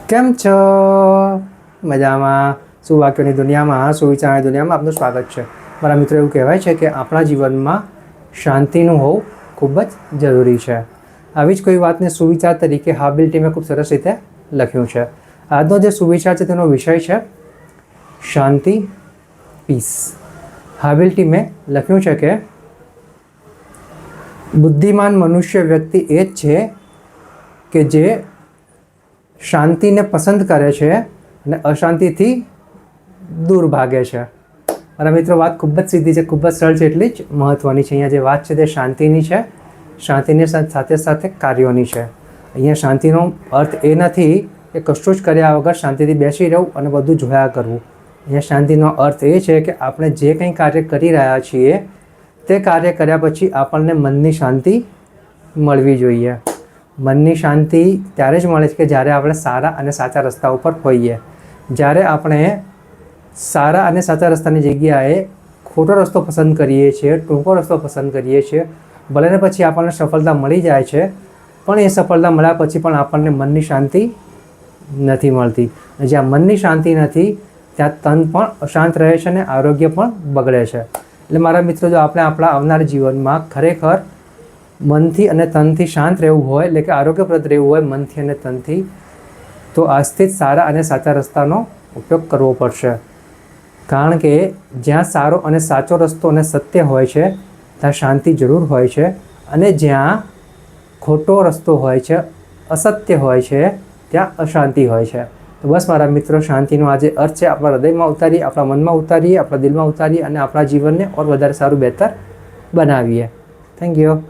કેમ છો? મજામાં? સુવાક્યોની દુનિયામાં, સુવિચારની દુનિયામાં આપનું સ્વાગત છે. મારા મિત્રો, એવું કહેવાય છે કે આપણા જીવનમાં શાંતિનું હોવું ખૂબ જ જરૂરી છે. આવી જ કોઈ વાતને સુવિચાર તરીકે હાબિલ ટીમે ખૂબ સરસ રીતે લખ્યું છે. આજનો જે સુવિચાર છે તેનો વિષય છે શાંતિ, પીસ. હાબિલ ટીમે લખ્યું છે કે બુદ્ધિમાન મનુષ્ય વ્યક્તિ એ જ છે કે જે શાંતિને પસંદ કરે છે અને અશાંતિથી દૂર ભાગે છે. મારા મિત્રો, વાત ખૂબ જ સીધી છે, ખૂબ જ સરળ છે, એટલી જ મહત્ત્વની છે. અહીંયા જે વાત છે તે શાંતિની છે, શાંતિની સાથે સાથે કાર્યોની છે. અહીંયા શાંતિનો અર્થ એ નથી કે કશું જ કર્યા વગર શાંતિથી બેસી રહેવું અને બધું જોયા કરવું. અહીંયા શાંતિનો અર્થ એ છે કે આપણે જે કંઈ કાર્ય કરી રહ્યા છીએ તે કાર્ય કર્યા પછી આપણને મનની શાંતિ મળવી જોઈએ. મનની શાંતિ ત્યારે જ મળે છે કે જ્યારે આપણે સારા અને સાચા રસ્તા ઉપર હોઈએ. જ્યારે આપણે સારા અને સાચા રસ્તાની જગ્યાએ ખોટો રસ્તો પસંદ કરીએ છીએ, ટૂંકો રસ્તો પસંદ કરીએ છીએ, ભલે ને પછી આપણને સફળતા મળી જાય છે, પણ એ સફળતા મળ્યા પછી પણ આપણને મનની શાંતિ નથી મળતી. જ્યાં મનની શાંતિ નથી ત્યાં તન પણ અશાંત રહે છે અને આરોગ્ય પણ બગડે છે. એટલે મારા મિત્રો, જો આપણે આપણા આવનાર જીવનમાં ખરેખર મનથી અને તનથી શાંત રહેવું હોય, એટલે કે આરોગ્યપ્રદ રહેવું હોય મનથી અને તનથી, તો આજથી જ સારા અને સાચા રસ્તાનો ઉપયોગ કરવો પડશે. કારણ કે જ્યાં સારો અને સાચો રસ્તો અને સત્ય હોય છે ત્યાં શાંતિ જરૂર હોય છે, અને જ્યાં ખોટો રસ્તો હોય છે, અસત્ય હોય છે, ત્યાં અશાંતિ હોય છે. તો બસ મારા મિત્રો, શાંતિનો આ જે અર્થ છે આપણા હૃદયમાં ઉતારીએ, આપણા મનમાં ઉતારીએ, આપણા દિલમાં ઉતારીએ અને આપણા જીવનને ઓર વધારે સારું, બહેતર બનાવીએ. Thank you.